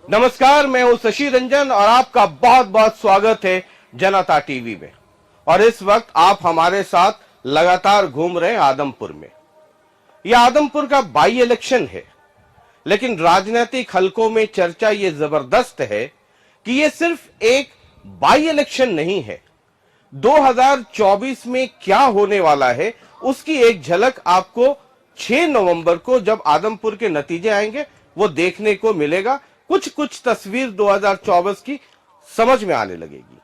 नमस्कार, मैं हूं शशि रंजन और आपका बहुत बहुत स्वागत है जनता टीवी में। और इस वक्त आप हमारे साथ लगातार घूम रहे हैं आदमपुर में। यह आदमपुर का बाई इलेक्शन है, लेकिन राजनीतिक हलकों में चर्चा ये जबरदस्त है कि ये सिर्फ एक बाई इलेक्शन नहीं है। 2024 में क्या होने वाला है उसकी एक झलक आपको 6 नवंबर को जब आदमपुर के नतीजे आएंगे वो देखने को मिलेगा। कुछ तस्वीर 2024 की समझ में आने लगेगी।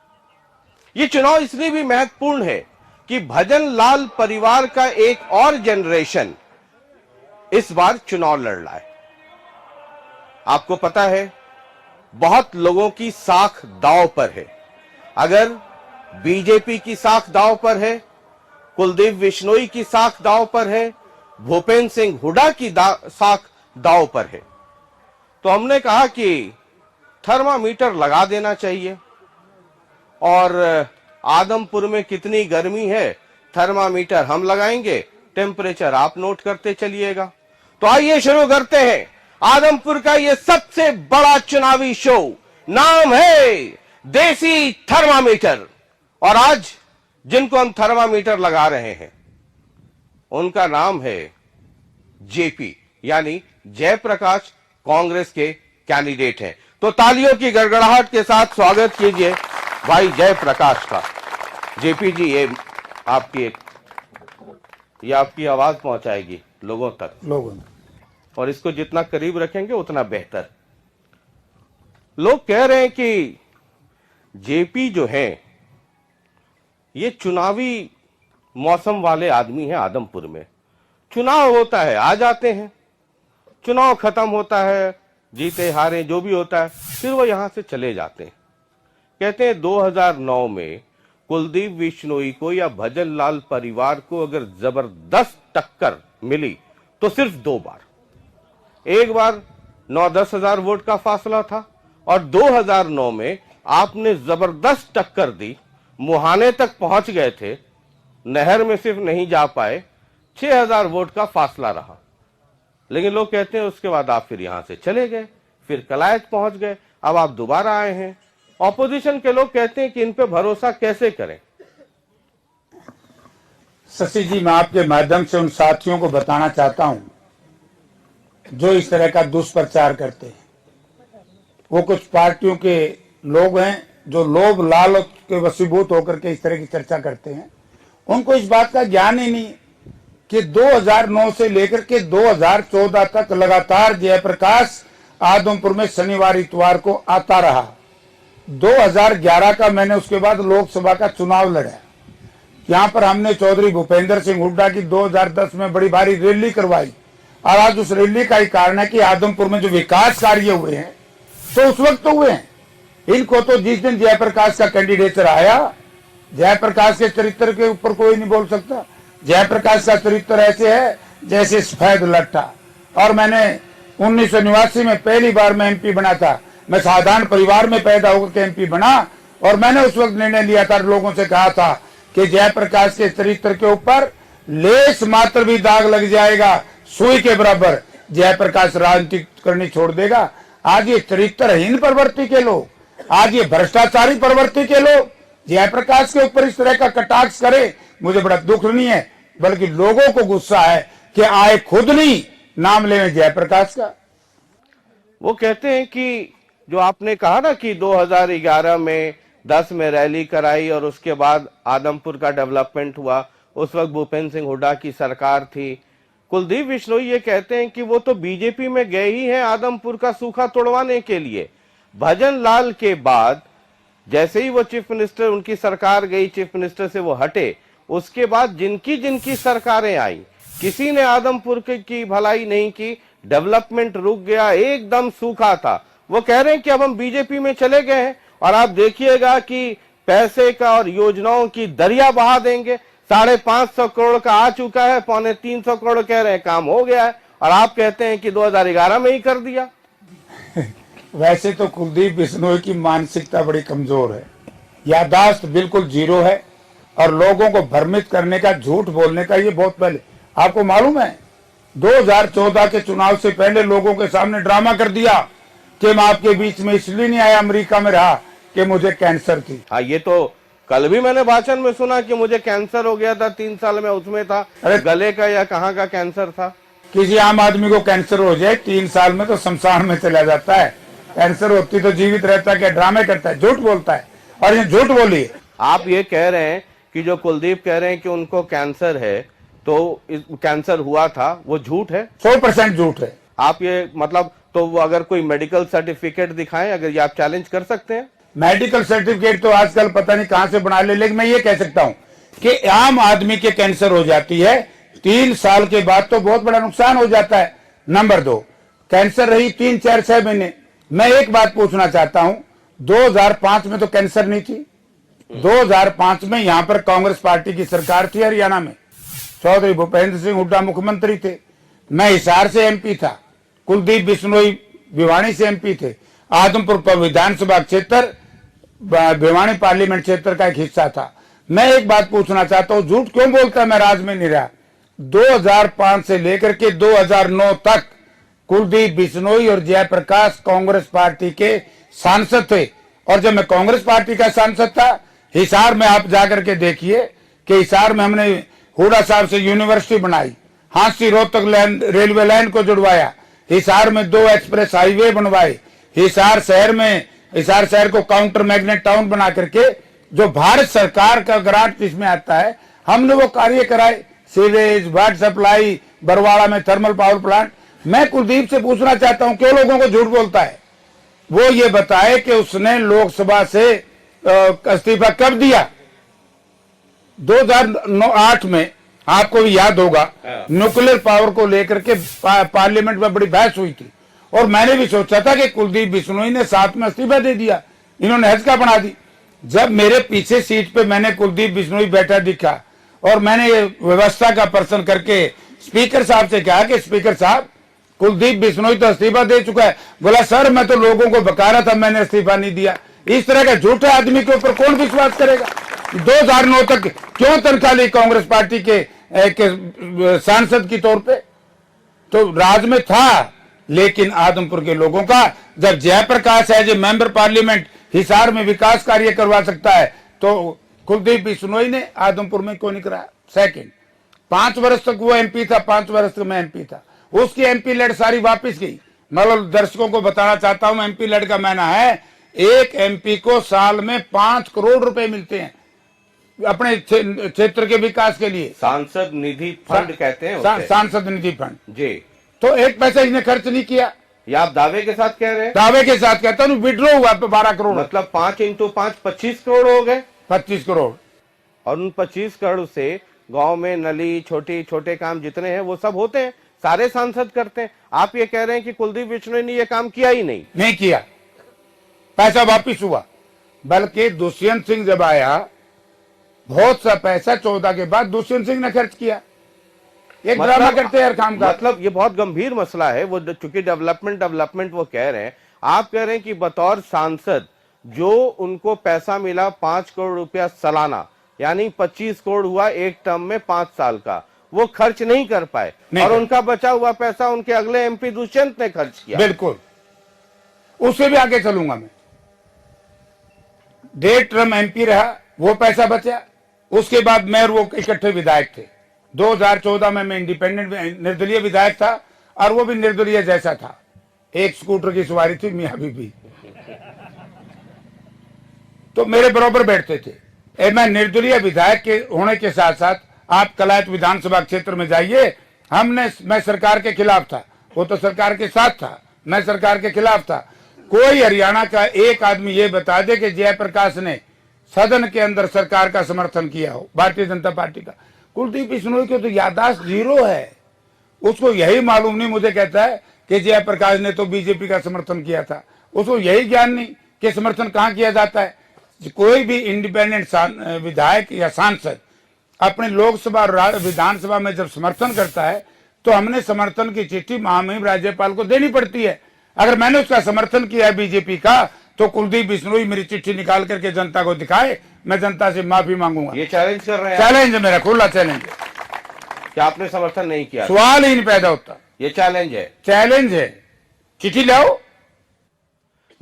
ये चुनाव इसलिए भी महत्वपूर्ण है कि भजन लाल परिवार का एक और जनरेशन इस बार चुनाव लड़ रहा है। आपको पता है, बहुत लोगों की साख दांव पर है। अगर बीजेपी की साख दांव पर है, कुलदीप बिश्नोई की साख दांव पर है, भूपेंद्र सिंह हुड्डा की साख दांव पर है, तो हमने कहा कि थर्मामीटर लगा देना चाहिए। और आदमपुर में कितनी गर्मी है, थर्मामीटर हम लगाएंगे, टेम्परेचर आप नोट करते चलिएगा। तो आइए शुरू करते हैं आदमपुर का ये सबसे बड़ा चुनावी शो। नाम है देसी थर्मामीटर। और आज जिनको हम थर्मामीटर लगा रहे हैं उनका नाम है जेपी, यानी जयप्रकाश, कांग्रेस के कैंडिडेट हैं। तो तालियों की गड़गड़ाहट के साथ स्वागत कीजिए भाई जयप्रकाश का। जेपी जी, ये आपकी आवाज पहुंचाएगी लोगों तक, और इसको जितना करीब रखेंगे उतना बेहतर। लोग कह रहे हैं कि जेपी जो है ये चुनावी मौसम वाले आदमी हैं। आदमपुर में चुनाव होता है, आ जाते हैं, चुनाव खत्म होता है, जीते हारे जो भी होता है, फिर वो यहां से चले जाते हैं। कहते हैं 2009 में कुलदीप बिश्नोई को या भजन लाल परिवार को अगर जबरदस्त टक्कर मिली तो सिर्फ 2 बार। एक बार 9-10 हजार वोट का फासला था, और 2009 में आपने जबरदस्त टक्कर दी, मुहाने तक पहुंच गए थे, नहर में सिर्फ नहीं जा पाए, 6000 वोट का फासला रहा। लेकिन लोग कहते हैं उसके बाद आप फिर यहां से चले गए, फिर कलायत पहुंच गए, अब आप दोबारा आए हैं। ऑपोजिशन के लोग कहते हैं कि इन पे भरोसा कैसे करें। शशि जी, मैं आपके माध्यम से उन साथियों को बताना चाहता हूं जो इस तरह का दुष्प्रचार करते हैं। वो कुछ पार्टियों के लोग हैं जो लोभ लालच के वशीभूत होकर के इस तरह की चर्चा करते हैं। उनको इस बात का ज्ञान ही नहीं कि 2009 से लेकर के 2014 तक लगातार जयप्रकाश आदमपुर में शनिवार इतवार को आता रहा। 2011 का मैंने उसके बाद लोकसभा का चुनाव लड़ा। यहाँ पर हमने चौधरी भूपेंद्र सिंह हुड्डा की 2010 में बड़ी भारी रैली करवाई, और आज उस रैली का ही कारण है कि आदमपुर में जो विकास कार्य हुए हैं तो उस वक्त तो हुए हैं। इनको तो जिस दिन जयप्रकाश का कैंडिडेचर आया, जयप्रकाश के चरित्र के ऊपर कोई नहीं बोल सकता। जयप्रकाश का चरित्र ऐसे है जैसे सफेद लट्ठा। और मैंने 1989 में पहली बार मैं एमपी बना था। मैं साधारण परिवार में पैदा होकर के एमपी बना, और मैंने उस वक्त निर्णय लिया था, लोगों से कहा था कि जयप्रकाश के चरित्र के ऊपर लेस मात्र भी दाग लग जाएगा, सुई के बराबर, जयप्रकाश राजनीति करनी छोड़ देगा। आज ये चरित्रहीन प्रवृत्ति के लोग, आज ये भ्रष्टाचारी प्रवृत्ति के लोग जयप्रकाश के ऊपर इस तरह का कटाक्ष करे, मुझे बड़ा दुख नहीं है, बल्कि लोगों को गुस्सा है कि आए खुद नहीं नाम ले जयप्रकाश का। वो कहते हैं कि जो आपने कहा ना कि 2011 में 10 में रैली कराई और उसके बाद आदमपुर का डेवलपमेंट हुआ, उस वक्त भूपेंद्र सिंह हुड्डा की सरकार थी। कुलदीप बिश्नोई ये कहते हैं कि वो तो बीजेपी में गए ही हैं आदमपुर का सूखा तोड़वाने के लिए। भजन लाल के बाद जैसे ही वो चीफ मिनिस्टर, उनकी सरकार गई, चीफ मिनिस्टर से वो हटे, उसके बाद जिनकी जिनकी सरकारें आई, किसी ने आदमपुर की भलाई नहीं की, डेवलपमेंट रुक गया, एकदम सूखा था। वो कह रहे हैं कि अब हम बीजेपी में चले गए हैं और आप देखिएगा कि पैसे का और योजनाओं की दरिया बहा देंगे। 550 करोड़ का आ चुका है, 250 करोड़ कह रहे हैं काम हो गया है, और आप कहते हैं कि 2011 में ही कर दिया। वैसे तो कुलदीप बिश्नोई की मानसिकता बड़ी कमजोर है, याददाश्त बिल्कुल जीरो है, और लोगों को भ्रमित करने का, झूठ बोलने का ये बहुत पहले। आपको मालूम है 2014 के चुनाव से पहले लोगों के सामने ड्रामा कर दिया कि मैं आपके बीच में इसलिए नहीं आया, अमेरिका में रहा कि मुझे कैंसर थी। हाँ, ये तो कल भी मैंने भाषण में सुना कि मुझे कैंसर हो गया था, 3 साल में उसमें था। अरे गले का या कहाँ का कैंसर था? किसी आम आदमी को कैंसर हो जाए 3 साल में तो शमशान में चला जाता है। कैंसर होती तो जीवित रहता है, क्या ड्रामे करता है, झूठ बोलता है। और ये झूठ बोली। आप ये कह रहे हैं कि जो कुलदीप कह रहे हैं कि उनको कैंसर है, तो कैंसर हुआ था, वो झूठ है? 100% झूठ है। आप ये मतलब, तो वो अगर कोई मेडिकल सर्टिफिकेट दिखाएं, अगर ये आप चैलेंज कर सकते हैं? मेडिकल सर्टिफिकेट तो आजकल पता नहीं कहां से बना ले, लेकिन मैं ये कह सकता हूं कि आम आदमी के कैंसर हो जाती है 3 साल के बाद तो बहुत बड़ा नुकसान हो जाता है। नंबर 2, कैंसर रही 3, 4, 6 महीने। मैं एक बात पूछना चाहता हूं, 2005 में तो कैंसर नहीं थी। 2005 में यहां पर कांग्रेस पार्टी की सरकार थी हरियाणा में, चौधरी भूपेंद्र सिंह हुड्डा मुख्यमंत्री थे। मैं हिसार से एमपी था, कुलदीप बिश्नोई भिवानी से एमपी थे। आदमपुर विधानसभा क्षेत्र भिवानी पार्लियामेंट क्षेत्र का एक हिस्सा था। मैं एक बात पूछना चाहता हूं, झूठ क्यों बोलता मैं राज में नहीं रहा? 2005 से लेकर के 2009 तक कुलदीप बिश्नोई और जयप्रकाश कांग्रेस पार्टी के सांसद थे। और जब मैं कांग्रेस पार्टी का सांसद था, हिसार में आप जाकर के देखिए कि हिसार में हमने हुड्डा साहब से यूनिवर्सिटी बनाई, हांसी रोहतक रेलवे लाइन को जुड़वाया, हिसार में 2 एक्सप्रेस हाईवे बनवाए, हिसार शहर को काउंटर मैग्नेट टाउन बना करके जो भारत सरकार का ग्रांट इसमें आता है, हमने वो कार्य कराए। सीवेज, वाटर सप्लाई, बरवाड़ा में थर्मल पावर प्लांट। मैं कुलदीप से पूछना चाहता हूं, क्यों लोगों को झूठ बोलता है? वो ये बताए कि उसने लोकसभा से इस्तीफा कब दिया? 2008 में, आपको भी याद होगा, न्यूक्लियर पावर को लेकर के पार्लियामेंट में बड़ी बहस हुई थी। और मैंने भी सोचा था कि कुलदीप बिश्नोई ने 7 में इस्तीफा दे दिया, इन्होंने हल्का बना दी। जब मेरे पीछे सीट पे मैंने कुलदीप बिश्नोई बैठा दिखा और मैंने ये व्यवस्था का प्रश्न करके स्पीकर साहब से कहा कि स्पीकर साहब, कुलदीप बिश्नोई तो इस्तीफा दे चुका है। बोला सर, मैं तो लोगों को बका रहा था, मैंने इस्तीफा नहीं दिया। इस तरह का झूठे आदमी के ऊपर कौन विश्वास करेगा? 2009 तक क्यों तनख्वाह ली कांग्रेस पार्टी के सांसद की तौर पे? तो राज में था, लेकिन आदमपुर के लोगों का, जब जयप्रकाश है जो मेंबर पार्लियामेंट हिसार में विकास कार्य करवा सकता है, तो कुलदीप बिश्नोई ने आदमपुर में क्यों नहीं कराया? सेकंड, 5 वर्ष तक वो एमपी था, 5 वर्ष तक मैं एमपी था। उसकी एमपी लेड सारी वापस गई। मतलब दर्शकों को बताना चाहता हूं, एमपी लेड का मायना है एक एमपी को साल में 5 करोड़ रुपए मिलते हैं अपने क्षेत्र के विकास के लिए। सांसद निधि फंड कहते हैं उसे। सांसद निधि फंड जी। तो एक पैसा इसने खर्च नहीं किया। ये आप दावे के साथ कह रहे हैं? दावे के साथ कहता हूँ, विड्रॉ हुआ 12 करोड़। मतलब 5 × 5 25 करोड़ हो गए। 25 करोड़। और उन 25 करोड़ से गांव में नली, छोटे काम जितने हैं वो सब होते हैं, सारे सांसद करते हैं। आप ये कह रहे हैं कि कुलदीप बिश्नोई ने ये काम किया ही नहीं किया, पैसा वापिस हुआ। बल्कि दुष्यंत सिंह जब आया, बहुत सा पैसा 14 के बाद दुष्यंत सिंह ने खर्च किया। एक ड्रामा करते हैं हर काम का। मतलब ये बहुत गंभीर मसला है। वो चूंकि डेवलपमेंट वो कह रहे हैं, आप कह रहे हैं कि बतौर सांसद जो उनको पैसा मिला 5 करोड़ रुपया सालाना, यानी 25 करोड़ हुआ एक टर्म में 5 साल का, वो खर्च नहीं कर पाए और उनका बचा हुआ पैसा उनके अगले एमपी दुष्यंत ने खर्च किया। बिल्कुल, उससे भी आगे चलूंगा मैं। 1.5 टर्म एमपी रहा, वो पैसा बचा। उसके बाद मैं और वो इकट्ठे विधायक थे। 2014 में मैं इंडिपेंडेंट निर्दलीय विधायक था और वो भी निर्दलीय जैसा था। एक स्कूटर की सवारी थी, मियां बीबी, तो मेरे बराबर बैठते थे। मैं निर्दलीय विधायक के होने के साथ साथ आप कलायत विधानसभा क्षेत्र में जाइए, मैं सरकार के खिलाफ था, वो तो सरकार के साथ था, मैं सरकार के खिलाफ था। कोई हरियाणा का एक आदमी ये बता दे कि जयप्रकाश ने सदन के अंदर सरकार का समर्थन किया हो, भारतीय जनता पार्टी का। कुलदीप बिश्नोई की तो याददाश्त 0 है। उसको यही मालूम नहीं, मुझे कहता है कि जयप्रकाश ने तो बीजेपी का समर्थन किया था। उसको यही ज्ञान नहीं कि समर्थन कहाँ किया जाता है। कोई भी इंडिपेंडेंट विधायक या सांसद अपने लोकसभा और विधानसभा में जब समर्थन करता है, तो हमने समर्थन की चिट्ठी महामहिम राज्यपाल को देनी पड़ती है। अगर मैंने उसका समर्थन किया है बीजेपी का, तो कुलदीप बिश्नोई मेरी चिट्ठी निकाल करके जनता को दिखाए, मैं जनता से माफी मांगूंगा। ये चैलेंज कर रहे हैं? चैलेंज है मेरा, खुला चैलेंज है कि आपने समर्थन नहीं किया। सवाल ही नहीं पैदा होता। ये चैलेंज है? चैलेंज है, चिट्ठी लाओ।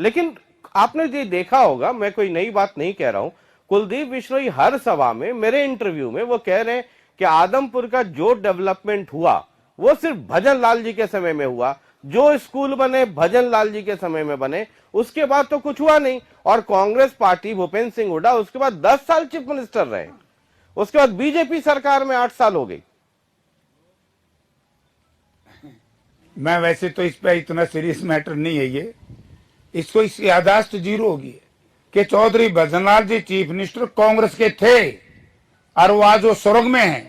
लेकिन आपने ये देखा होगा, मैं कोई नई बात नहीं कह रहा हूं, कुलदीप बिश्नोई हर सभा में, मेरे इंटरव्यू में वो कह रहे हैं कि आदमपुर का जो डेवलपमेंट हुआ वो सिर्फ भजन लाल जी के समय में हुआ, जो स्कूल बने भजन लाल जी के समय में बने, उसके बाद तो कुछ हुआ नहीं। और कांग्रेस पार्टी, भूपेंद्र सिंह हुड्डा उसके बाद 10 साल चीफ मिनिस्टर रहे, उसके बाद बीजेपी सरकार में 8 साल हो गई। मैं वैसे तो इस पे इतना सीरियस मैटर नहीं है ये, इसको इस यादाश्त जीरो होगी कि चौधरी भजनलाल जी चीफ मिनिस्टर कांग्रेस के थे और वो आज वो स्वर्ग में है।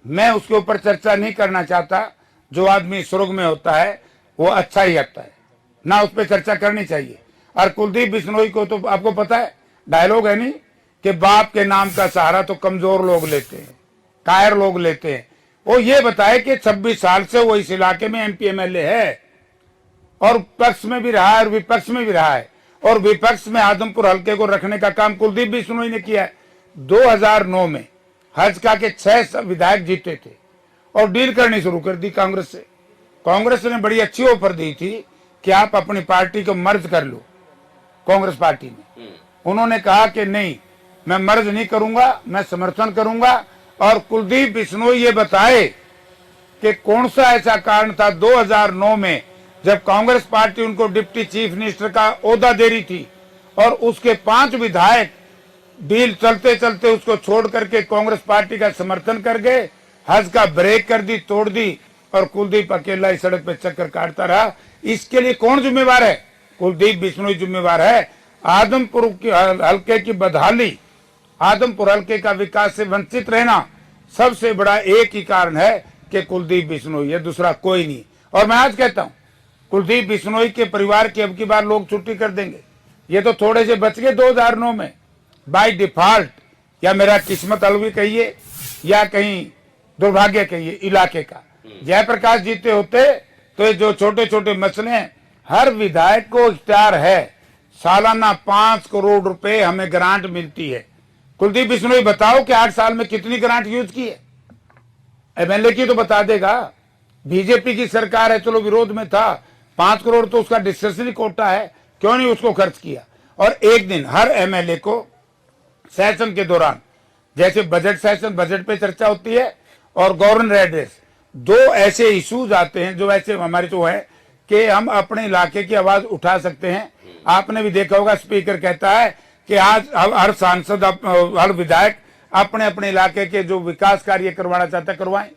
मैं उसके ऊपर चर्चा नहीं करना चाहता। जो आदमी स्वर्ग में होता है वो अच्छा ही लगता है, ना उस पर चर्चा करनी चाहिए। और कुलदीप बिश्नोई को तो आपको पता है, डायलॉग है नहीं कि बाप के नाम का सहारा तो कमजोर लोग लेते हैं, कायर लोग लेते हैं। वो ये बताए कि 26 साल से वो इस इलाके में एमपी एमएलए है और पक्ष में भी रहा है और विपक्ष में भी रहा है, और विपक्ष में आदमपुर हल्के को रखने का काम कुलदीप बिश्नोई ने किया है। 2009 में हजका के 6 विधायक जीते थे और डील करनी शुरू कर दी कांग्रेस से। कांग्रेस ने बड़ी अच्छी ऑफर दी थी कि आप अपनी पार्टी को मर्ज कर लो कांग्रेस पार्टी में। उन्होंने कहा कि नहीं, मैं मर्ज नहीं करूंगा, मैं समर्थन करूंगा। और कुलदीप बिश्नोई ये बताए कि कौन सा ऐसा कारण था 2009 में जब कांग्रेस पार्टी उनको डिप्टी चीफ मिनिस्टर का ओहदा दे रही थी और उसके 5 विधायक डील चलते चलते उसको छोड़ करके कांग्रेस पार्टी का समर्थन कर गए, हज का ब्रेक कर दी, तोड़ दी, और कुलदीप अकेला इस सड़क पे चक्कर काटता रहा। इसके लिए कौन जिम्मेवार है? कुलदीप बिश्नोई जिम्मेवार है। आदमपुर की हल्के की बदहाली, आदमपुर हल्के का विकास से वंचित रहना सबसे बड़ा एक ही कारण है कि कुलदीप बिश्नोई है, दूसरा कोई नहीं। और मैं आज कहता हूं, कुलदीप बिश्नोई के परिवार की अब की बार लोग छुट्टी कर देंगे। ये तो थोड़े से बच गए 2009 में बाय डिफॉल्ट, या मेरा किस्मत अलवी कहिए या कहीं दुर्भाग्य कहिए इलाके का। जयप्रकाश जीते होते तो ये जो छोटे छोटे मसले हैं, हर विधायक को इख्तियार है, सालाना 5 करोड़ रुपए हमें ग्रांट मिलती है। कुलदीप बिश्नोई बताओ कि 8 साल में कितनी ग्रांट यूज की है? एमएलए की तो बता देगा। बीजेपी की सरकार है, चलो विरोध में था, 5 करोड़ तो उसका डिस्क्रिशनरी कोटा है, क्यों नहीं उसको खर्च किया? और एक दिन हर एमएलए को सेशन के दौरान, जैसे बजट सेशन, बजट पे चर्चा होती है, और गवर्नर एड्रेस, 2 ऐसे इश्यूज आते हैं जो ऐसे हमारे तो है कि हम अपने इलाके की आवाज उठा सकते हैं। आपने भी देखा होगा, स्पीकर कहता है कि आज हर सांसद, हर विधायक अपने अपने इलाके के जो विकास कार्य करवाना चाहता है करवाएं।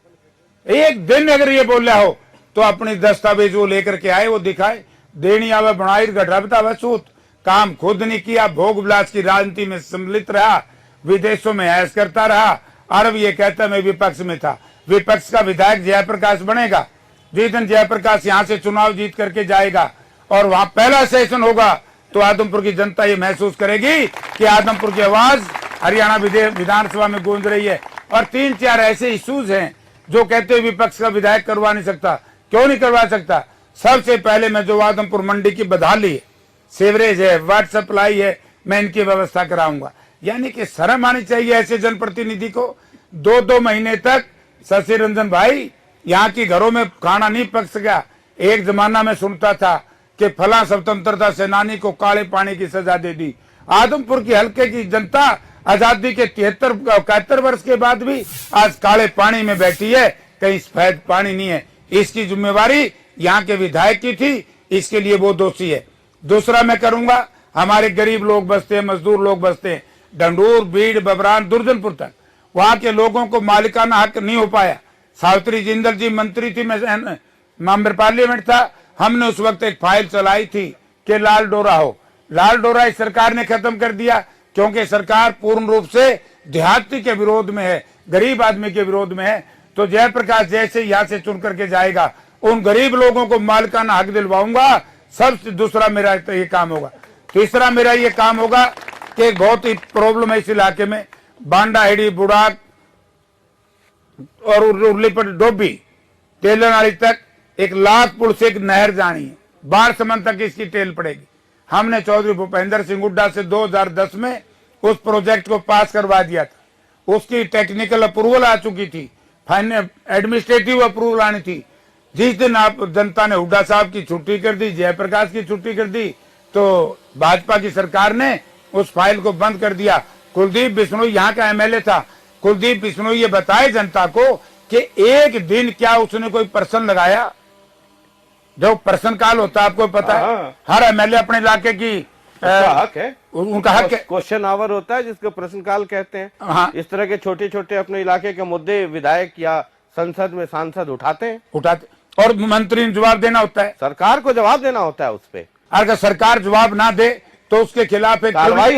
एक दिन अगर ये बोला हो तो अपनी दस्तावेज वो लेकर के आए, वो दिखाए। देनी आवे बनाई गढ़ा बतावे सूत, काम खुद नहीं किया, भोग विलास की राजनीति में सम्मिलित रहा, विदेशों में ऐश करता रहा। अरब ये कहता मैं विपक्ष में था। विपक्ष का विधायक जयप्रकाश बनेगा, जिस दिन जयप्रकाश यहाँ से चुनाव जीत करके जाएगा और वहां पहला सेशन होगा तो आदमपुर की जनता ये महसूस करेगी कि आदमपुर की आवाज हरियाणा विधानसभा में गूंज रही है। और 3-4 ऐसे इश्यूज हैं जो कहते हैं विपक्ष का विधायक करवा नहीं सकता। क्यों नहीं करवा सकता? सबसे पहले मैं जो आदमपुर मंडी की बदहाली है, सीवरेज है, वाटर सप्लाई है, मैं इनकी व्यवस्था कराऊंगा। यानी कि शर्म आनी चाहिए ऐसे जनप्रतिनिधि को। 2-2 महीने तक शशि रंजन भाई यहाँ की घरों में खाना नहीं पक सका। एक जमाना में सुनता था कि फला स्वतंत्रता सेनानी को काले पानी की सजा दे दी। आदमपुर की हल्के की जनता आजादी के 73-71 वर्ष के बाद भी आज काले पानी में बैठी है, कहीं सफेद पानी नहीं है। इसकी जिम्मेवारी यहाँ के विधायक की थी, इसके लिए वो दोषी है। दूसरा मैं करूंगा, हमारे गरीब लोग बसते हैं, मजदूर लोग बसते हैं, डंडूर, बीड़, बबरान, दुर्जनपुर तक, वहां के लोगों को मालिकाना हक नहीं हो पाया। सावित्री जिंदल जी मंत्री थी, मैं मेंबर पार्लियामेंट था, हमने उस वक्त एक फाइल चलाई थी कि लाल डोरा हो। लाल डोरा इस सरकार ने खत्म कर दिया, क्योंकि सरकार पूर्ण रूप से देहाती के विरोध में है, गरीब आदमी के विरोध में है। तो जयप्रकाश जैसे यहाँ से चुन करके जाएगा, उन गरीब लोगों को मालिकाना हक दिलवाऊंगा। सबसे दूसरा मेरा तो ये काम होगा। तीसरा मेरा ये काम होगा कि बहुत ही प्रॉब्लम है इस इलाके में, बांडा, हेड़ी, बुढ़ाक और उर्लीपट, डोबी, तेलनाली तक 1 लाख पुल से एक नहर जानी है, बाढ़ समन तक इसकी टेल पड़ेगी। हमने चौधरी भूपेंद्र सिंह हुड्डा से 2010 में उस प्रोजेक्ट को पास करवा दिया था। उसकी टेक्निकल अप्रूवल आ चुकी थी, फाइनल एडमिनिस्ट्रेटिव अप्रूवल आनी थी। जिस दिन आप जनता ने हुड्डा साहब की छुट्टी कर दी, जयप्रकाश की छुट्टी कर दी, तो भाजपा की सरकार ने उस फाइल को बंद कर दिया। कुलदीप बिश्नोई यहाँ का एमएलए था। कुलदीप बिश्नोई ये बताए जनता को कि एक दिन क्या उसने कोई प्रश्न लगाया? जो प्रश्न काल होता है आपको पता है, हाँ। हर एमएलए अपने इलाके की उसका हक है, उनका हक है। क्वेश्चन आवर होता है जिसको प्रश्नकाल कहते हैं। हाँ। इस तरह के छोटे छोटे अपने इलाके के मुद्दे विधायक या संसद में सांसद उठाते हैं, और मंत्री ने जवाब देना होता है, सरकार को जवाब देना होता है उस पे। अगर सरकार जवाब ना दे तो उसके खिलाफ एक कार्रवाई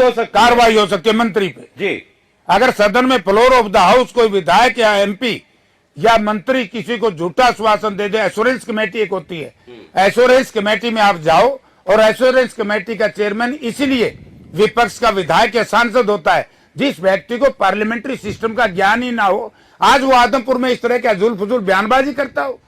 हो सकती है मंत्री पे। जी। अगर सदन में फ्लोर ऑफ द हाउस कोई विधायक या एमपी या मंत्री किसी को झूठा आश्वासन दे दे, एश्योरेंस कमेटी एक होती है, एश्योरेंस कमेटी में आप जाओ, और एश्योरेंस कमेटी का चेयरमैन इसीलिए विपक्ष का विधायक या सांसद होता है जिस व्यक्ति को पार्लियामेंट्री सिस्टम का ज्ञान ही ना हो। आज वो आदमपुर में इस तरह का जुल फुजुल बयानबाजी करता हो।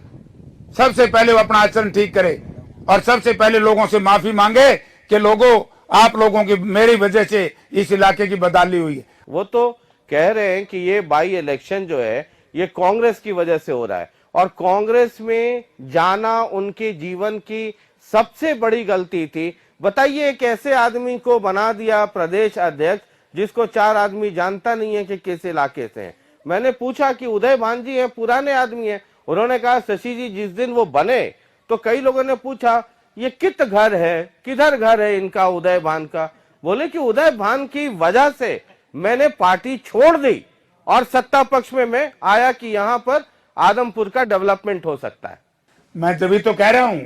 सबसे पहले वो अपना आचरण ठीक करे और सबसे पहले लोगों से माफी मांगे कि लोगों, आप लोगों की, मेरी वजह से इस इलाके की बदहाली हुई है। वो तो कह रहे हैं कि ये बाई इलेक्शन जो है ये कांग्रेस की वजह से हो रहा है, और कांग्रेस में जाना उनके जीवन की सबसे बड़ी गलती थी। बताइए, एक ऐसे आदमी को बना दिया प्रदेश अध्यक्ष जिसको 4 आदमी जानता नहीं है कि किस इलाके से हैं। मैंने पूछा कि उदय भान जी हैं, पुराने आदमी हैं। उन्होंने कहा शशि जी जिस दिन वो बने तो कई लोगों ने पूछा ये कित घर है, किधर घर है इनका उदय भान का। बोले कि उदय भान की वजह से मैंने पार्टी छोड़ दी और सत्ता पक्ष में मैं आया कि यहाँ पर आदमपुर का डेवलपमेंट हो सकता है। मैं तभी तो कह रहा हूं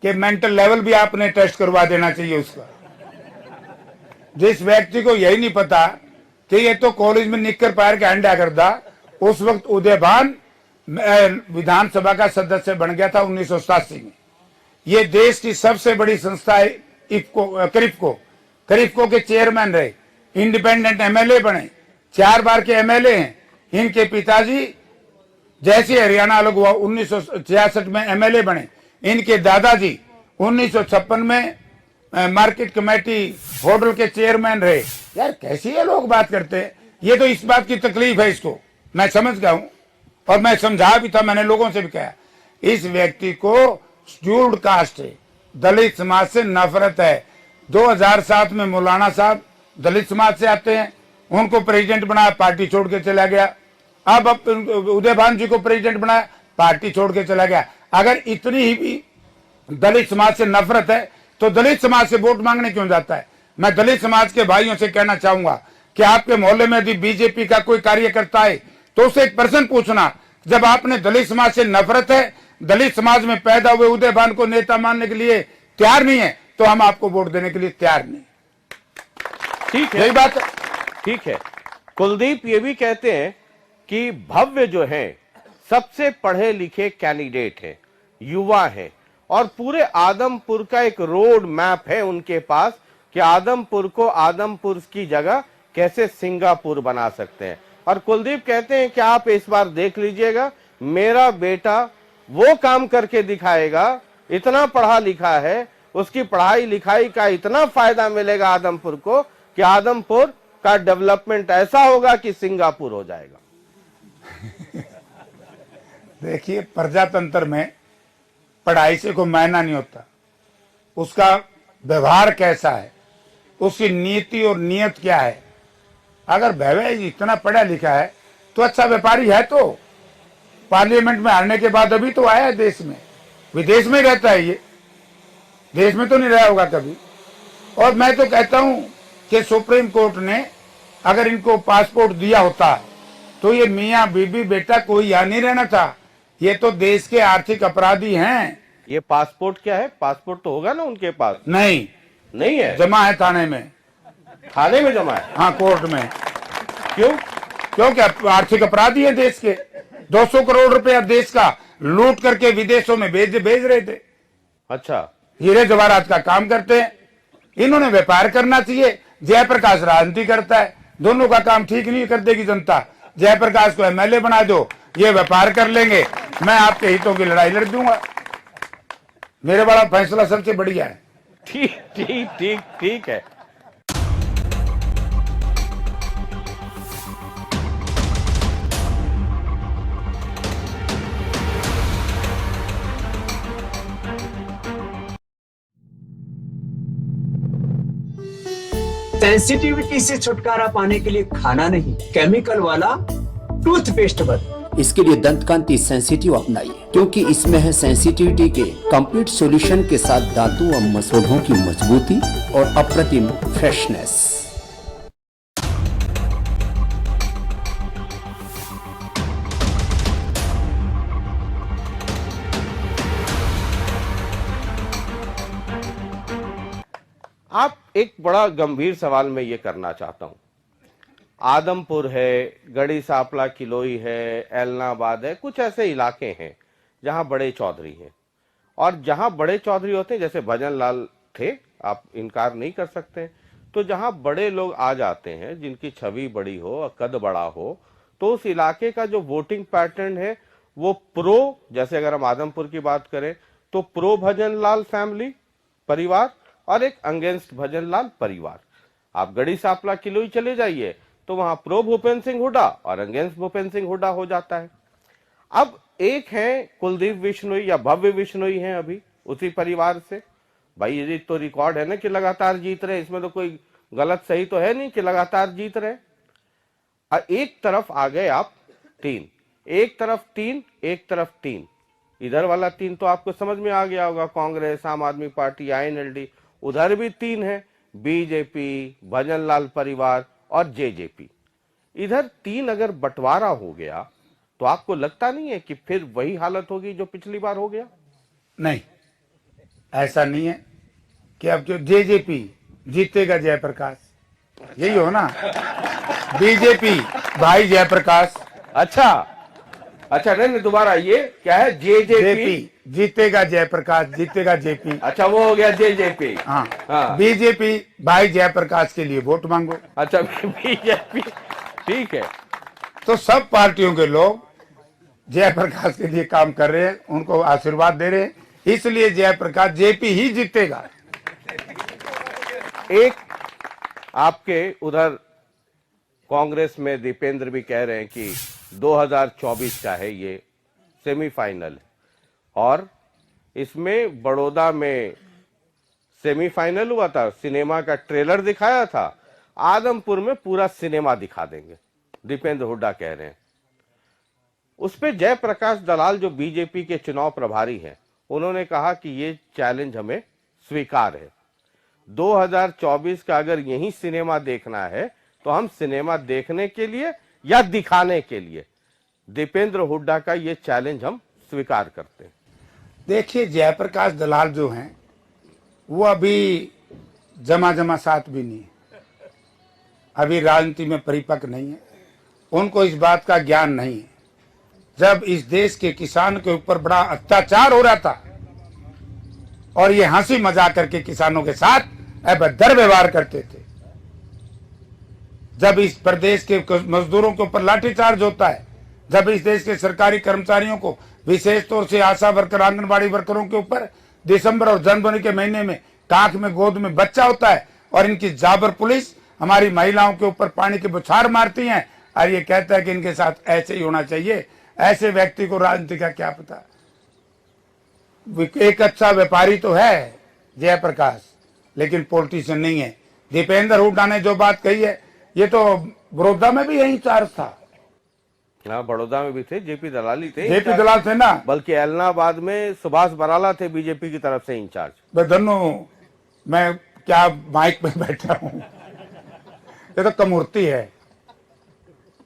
कि मेंटल लेवल भी आपने टेस्ट करवा देना चाहिए उसका। जिस व्यक्ति को यही नहीं पता कि ये तो कॉलेज में निक्कर पैर के अंडा करता, उस वक्त उदय भान विधानसभा का सदस्य बन गया था 1987 में। ये देश की सबसे बड़ी संस्था है करिफ्को के चेयरमैन रहे, इंडिपेंडेंट एमएलए बने, 4 बार के एमएलए हैं। इनके पिताजी जैसे हरियाणा अलग हुआ 1966 में एमएलए बने, इनके दादाजी 1956 में मार्केट कमेटी होटल के चेयरमैन रहे। यार कैसे ये लोग बात करते हैं? ये तो इस बात की तकलीफ है, इसको मैं समझ गया हूं और मैं समझा भी था, मैंने लोगों से भी कहा इस व्यक्ति को शेड्यूल्ड कास्ट है, दलित समाज से नफरत है। 2007 में मौलाना साहब दलित समाज से आते हैं, उनको प्रेसिडेंट बनाया, पार्टी छोड़ के चला गया। अब उदय भान जी को प्रेसिडेंट बनाया, पार्टी छोड़ के चला गया। अगर इतनी ही भी दलित समाज से नफरत है तो दलित समाज से वोट मांगने क्यों जाता है? मैं दलित समाज के भाइयों से कहना चाहूंगा कि आपके मोहल्ले में यदि बीजेपी का कोई कार्यकर्ता है तो उसे एक प्रश्न पूछना, जब आपने दलित समाज से नफरत है, दलित समाज में पैदा हुए उदय भान को नेता मानने के लिए तैयार नहीं है, तो हम आपको वोट देने के लिए तैयार नहीं। ठीक है, यही बात है। ठीक है। कुलदीप ये भी कहते हैं कि भव्य जो है सबसे पढ़े लिखे कैंडिडेट है, युवा है, और पूरे आदमपुर का एक रोड मैप है उनके पास कि आदमपुर को आदमपुर की जगह कैसे सिंगापुर बना सकते हैं। और कुलदीप कहते हैं कि आप इस बार देख लीजिएगा, मेरा बेटा वो काम करके दिखाएगा, इतना पढ़ा लिखा है, उसकी पढ़ाई लिखाई का इतना फायदा मिलेगा आदमपुर को कि आदमपुर का डेवलपमेंट ऐसा होगा कि सिंगापुर हो जाएगा। देखिए, प्रजातंत्र में पढ़ाई से कोई मायना नहीं होता, उसका व्यवहार कैसा है, उसकी नीति और नियत क्या है। अगर भैया इतना पढ़ा लिखा है तो अच्छा व्यापारी है, तो पार्लियामेंट में हारने के बाद अभी तो आया है देश में, विदेश में रहता है, ये देश में तो नहीं रहा होगा कभी। और मैं तो कहता हूं कि सुप्रीम कोर्ट ने अगर इनको पासपोर्ट दिया होता तो ये मियाँ बीबी बेटा कोई यहाँ नहीं रहना था। ये तो देश के आर्थिक अपराधी हैं। ये पासपोर्ट क्या है? पासपोर्ट तो होगा ना उनके पास? नहीं है, जमा है थाने में। थाने में जमा है? हाँ, कोर्ट में। क्यों? क्योंकि आर्थिक अपराधी है देश के। 200 करोड़ रुपया देश का लूट करके विदेशों में भेज रहे थे। अच्छा, हीरे जवाहरात का काम करते हैं। इन्होंने व्यापार करना चाहिए। जयप्रकाश राजनीति करता है, दोनों का काम ठीक नहीं कर देगी जनता। जयप्रकाश को एमएलए बना दो, ये व्यापार कर लेंगे, मैं आपके हितों की लड़ाई लड़ दूंगा। मेरे वाला फैसला सबसे बढ़िया है। ठीक ठीक ठीक ठीक है। सेंसिटिविटी से छुटकारा पाने के लिए खाना नहीं, केमिकल वाला टूथपेस्ट बदलो। इसके लिए दंतकांति सेंसिटिव अपनाइए, क्योंकि इसमें है सेंसिटिविटी के कंप्लीट सॉल्यूशन के साथ दांतों व मसोढ़ों की मजबूती और अप्रतिम फ्रेशनेस। आप एक बड़ा गंभीर सवाल मैं ये करना चाहता हूं। आदमपुर है, गढ़ी सांपला किलोई है, एलनाबाद है, कुछ ऐसे इलाके हैं जहां बड़े चौधरी हैं, और जहां बड़े चौधरी होते हैं, जैसे भजन लाल थे, आप इनकार नहीं कर सकते। तो जहां बड़े लोग आ जाते हैं, जिनकी छवि बड़ी हो और कद बड़ा हो, तो उस इलाके का जो वोटिंग पैटर्न है वो प्रो, जैसे अगर हम आदमपुर की बात करें तो प्रो भजन लाल फैमिली परिवार और एक अगेंस्ट भजन लाल परिवार। आप गढ़ी सांपला किलोई चले जाइए तो वहां प्रो भूपेंद्र सिंह हुड्डा और अगेंस्ट भूपेंद्र सिंह हुड्डा हो जाता है। अब एक है कुलदीप बिश्नोई या भव्य बिश्नोई हैं अभी उसी परिवार से। भाई ये तो रिकॉर्ड है ना कि लगातार जीत रहे, इसमें तो कोई गलत सही तो है नहीं कि लगातार जीत रहे। और एक तरफ आ गए आप तीन, एक तरफ तीन, एक तरफ तीन। इधर वाला तीन तो आपको समझ में आ गया होगा, कांग्रेस, आम आदमी पार्टी, आईएनएलडी। उधर भी तीन है, बीजेपी, भजन लाल परिवार और जेजेपी। इधर तीन अगर बंटवारा हो गया तो आपको लगता नहीं है कि फिर वही हालत होगी जो पिछली बार हो गया? नहीं, ऐसा नहीं है कि अब जो जेजेपी जीतेगा जयप्रकाश, यही हो ना। बीजेपी भाई जयप्रकाश। अच्छा नहीं, दोबारा ये क्या है? जेजेपी जीतेगा जयप्रकाश, जीतेगा जेपी। अच्छा, वो हो गया जेजेपी। हाँ। बीजेपी भाई जयप्रकाश के लिए वोट मांगो। अच्छा, बीजेपी, ठीक है। तो सब पार्टियों के लोग जयप्रकाश के लिए काम कर रहे हैं, उनको आशीर्वाद दे रहे हैं, इसलिए जयप्रकाश जेपी ही जीतेगा। एक आपके उधर कांग्रेस में दीपेंद्र भी कह रहे हैं कि 2024 का है ये सेमीफाइनल, और इसमें बड़ौदा में सेमीफाइनल हुआ था, सिनेमा का ट्रेलर दिखाया था, आदमपुर में पूरा सिनेमा दिखा देंगे, दीपेंद्र हुड्डा कह रहे हैं। उस पे जयप्रकाश दलाल जो बीजेपी के चुनाव प्रभारी हैं, उन्होंने कहा कि ये चैलेंज हमें स्वीकार है। 2024 का अगर यही सिनेमा देखना है तो हम सिनेमा देखने के लिए या दिखाने के लिए दीपेंद्र हुड्डा का ये चैलेंज हम स्वीकार करते हैं। देखिए, जयप्रकाश दलाल जो हैं वो अभी जमा साथ भी नहीं है, अभी राजनीति में परिपक्व नहीं है, उनको इस बात का ज्ञान नहीं है। जब इस देश के किसान के ऊपर बड़ा अत्याचार हो रहा था और ये हंसी मजाक करके किसानों के साथ अभद्र व्यवहार करते थे, जब इस प्रदेश के मजदूरों के ऊपर लाठीचार्ज होता है, जब इस देश के सरकारी कर्मचारियों को, विशेष तौर से आशा वर्कर, आंगनबाड़ी वर्करों के ऊपर दिसंबर और जनवरी के महीने में काख में गोद में बच्चा होता है और इनकी जाबर पुलिस हमारी महिलाओं के ऊपर पानी की बौछार मारती है और ये कहता है कि इनके साथ ऐसे ही होना चाहिए। ऐसे व्यक्ति को राजनीति का क्या पता। एक अच्छा व्यापारी तो है जयप्रकाश, लेकिन पॉलिटिशियन नहीं है। दीपेंद्र हुड्डा ने जो बात कही है, ये तो बड़ौदा में भी यही चार्ज था। हाँ, बड़ौदा में भी थे, जेपी दलाल ही थे, जेपी दलाल थे ना, बल्कि एलनाबाद में सुभाष बराला थे बीजेपी की तरफ से इंचार्ज। धन्नो, मैं क्या माइक पे बैठा हूँ, ये तो कमूर्ति है।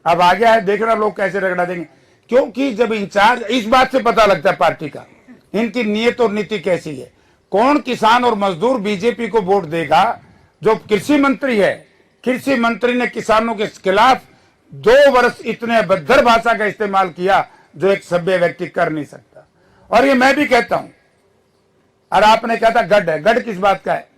अब आ गया है, देखना लोग कैसे रगड़ा देंगे, क्योंकि जब इंचार्ज, इस बात से पता लगता है पार्टी का, इनकी नीयत और नीति कैसी है। कौन किसान और मजदूर बीजेपी को वोट देगा? जो कृषि मंत्री है, कृषि मंत्री ने किसानों के खिलाफ 2 वर्ष इतने अभद्र भाषा का इस्तेमाल किया जो एक सभ्य व्यक्ति कर नहीं सकता। और ये मैं भी कहता हूं, और आपने कहा था गढ़ है, गढ़ किस बात का है?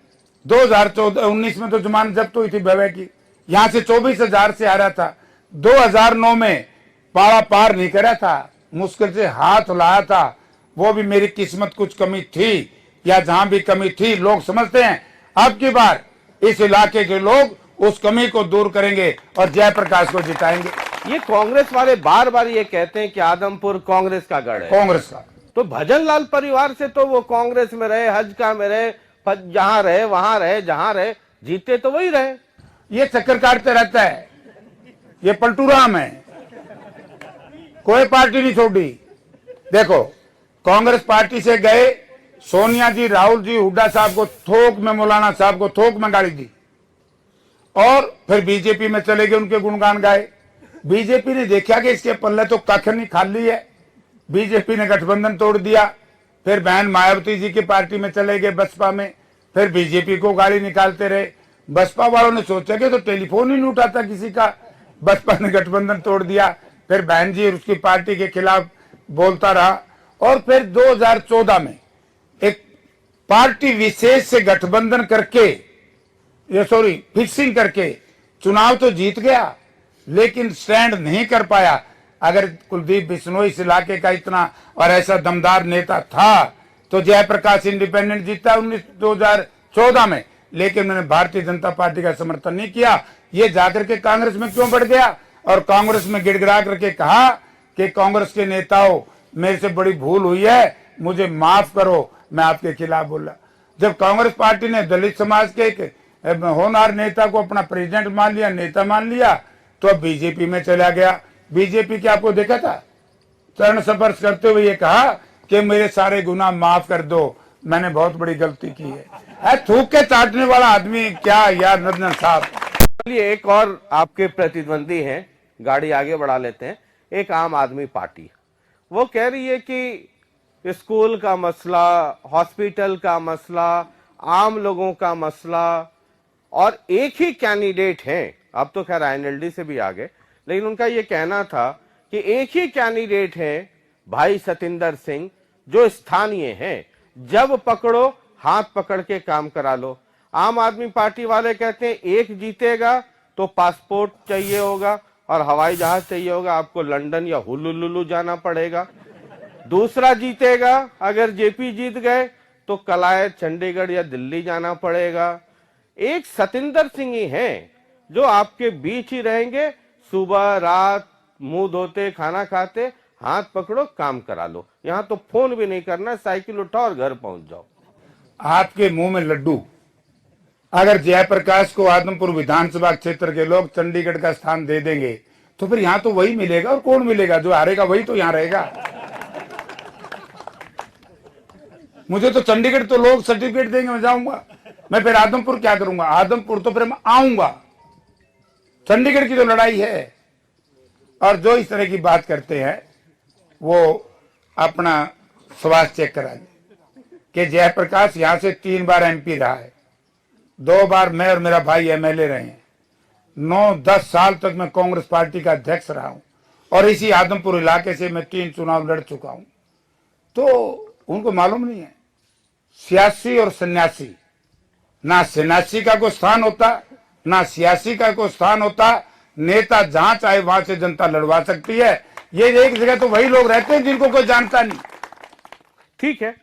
2019 में तो जमानत जब्त हुई थी भव्य की, यहां से 24,000 से आ रहा था। 2009 में पाड़ा पार नहीं करा था, मुश्किल से हाथ लाया था, वो भी मेरी किस्मत कुछ कमी थी या जहां भी कमी थी लोग समझते हैं। अब की बार इस इलाके के लोग उस कमी को दूर करेंगे और जयप्रकाश को जिताएंगे। ये कांग्रेस वाले बार बार ये कहते हैं कि आदमपुर कांग्रेस का गढ़ है, कांग्रेस का। तो भजन लाल परिवार से तो वो कांग्रेस में रहे, हज का में रहे, जहां रहे वहां रहे, जहां रहे जीते तो वही रहे। ये चक्कर काटते रहता है, ये पलटू राम है, कोई पार्टी नहीं छोड़ी। देखो कांग्रेस पार्टी से गए सोनिया जी, राहुल जी, हुड्डा साहब को थोक में, मौलाना साहब को थोक में गाली दी, और फिर बीजेपी में चले गए, उनके गुणगान गाए। बीजेपी ने देखा कि इसके पल्ले तो कख नहीं, खाली है। बीजेपी ने गठबंधन तोड़ दिया, फिर बहन मायावती जी की पार्टी में चले गए, बसपा में, फिर बीजेपी को गाली निकालते रहे। बसपा वालों ने सोचा कि तो टेलीफोन ही नहीं उठाता किसी का, बसपा ने गठबंधन तोड़ दिया, फिर बहन जी उसकी पार्टी के खिलाफ बोलता रहा, और फिर 2014 में एक पार्टी विशेष से गठबंधन करके, ये सॉरी फिक्सिंग करके चुनाव तो जीत गया, लेकिन स्टैंड नहीं कर पाया। अगर कुलदीप बिश्नोई इस इलाके का इतना और ऐसा दमदार नेता था तो जयप्रकाश इंडिपेंडेंट जीता 2014 में, लेकिन मैंने भारतीय जनता पार्टी का समर्थन नहीं किया। ये जाकर के कांग्रेस में क्यों बढ़ गया, और कांग्रेस में गिड़गिड़ा करके कहा कि कांग्रेस के नेताओं मेरे से बड़ी भूल हुई है, मुझे माफ करो, मैं आपके खिलाफ बोला। जब कांग्रेस पार्टी ने दलित समाज के एक होनहार नेता को अपना प्रेसिडेंट मान लिया, नेता मान लिया, तो अब बीजेपी में चला गया। बीजेपी के आपको देखा था चरण स्पर्श करते हुए ये कहा कि मेरे सारे गुनाह माफ कर दो, मैंने बहुत बड़ी गलती की है। थूक के चाटने वाला आदमी क्या यार नंदन साहब। चलिए एक और आपके प्रतिद्वंदी हैं, गाड़ी आगे बढ़ा लेते हैं। एक आम आदमी पार्टी, वो कह रही है कि स्कूल का मसला, हॉस्पिटल का मसला, आम लोगों का मसला, और एक ही कैंडिडेट है, अब तो खैर आईएनएलडी से भी आगे, लेकिन उनका ये कहना था कि एक ही कैंडिडेट है भाई सतिंदर सिंह, जो स्थानीय हैं, जब पकड़ो हाथ पकड़ के काम करा लो। आम आदमी पार्टी वाले कहते हैं एक जीतेगा तो पासपोर्ट चाहिए होगा और हवाई जहाज चाहिए होगा, आपको लंदन या हुलुलुलु जाना पड़ेगा। दूसरा जीतेगा, अगर जेपी जीत गए तो कलायत, चंडीगढ़ या दिल्ली जाना पड़ेगा। एक सतिंदर सिंह ही हैं जो आपके बीच ही रहेंगे, सुबह रात मुंह धोते, खाना खाते, हाथ पकड़ो काम करा लो। यहाँ तो फोन भी नहीं करना, साइकिल उठाओ और घर पहुंच जाओ। आपके मुंह में लड्डू। अगर जयप्रकाश को आदमपुर विधानसभा क्षेत्र के लोग चंडीगढ़ का स्थान दे देंगे तो फिर यहाँ तो वही मिलेगा, और कौन मिलेगा? जो हारेगा वही तो यहाँ रहेगा। मुझे तो चंडीगढ़ तो लोग सर्टिफिकेट देंगे, मैं जाऊंगा। मैं फिर आदमपुर क्या करूंगा? आदमपुर तो फिर मैं आऊंगा। चंडीगढ़ की तो लड़ाई है। और जो इस तरह की बात करते हैं वो अपना स्वास्थ्य चेक करा ले कि जयप्रकाश यहां से 3 बार एमपी रहा है, 2 बार मैं और मेरा भाई एमएलए रहे हैं, 9-10 साल तक मैं कांग्रेस पार्टी का अध्यक्ष रहा हूं, और इसी आदमपुर इलाके से मैं 3 चुनाव लड़ चुका हूं। तो उनको मालूम नहीं है सियासी और सन्यासी, ना सन्यासी का कोई स्थान होता, ना सियासी का कोई स्थान होता। नेता जहां चाहे वहां से जनता लड़वा सकती है। ये एक जगह तो वही लोग रहते हैं जिनको कोई जानता नहीं। ठीक है,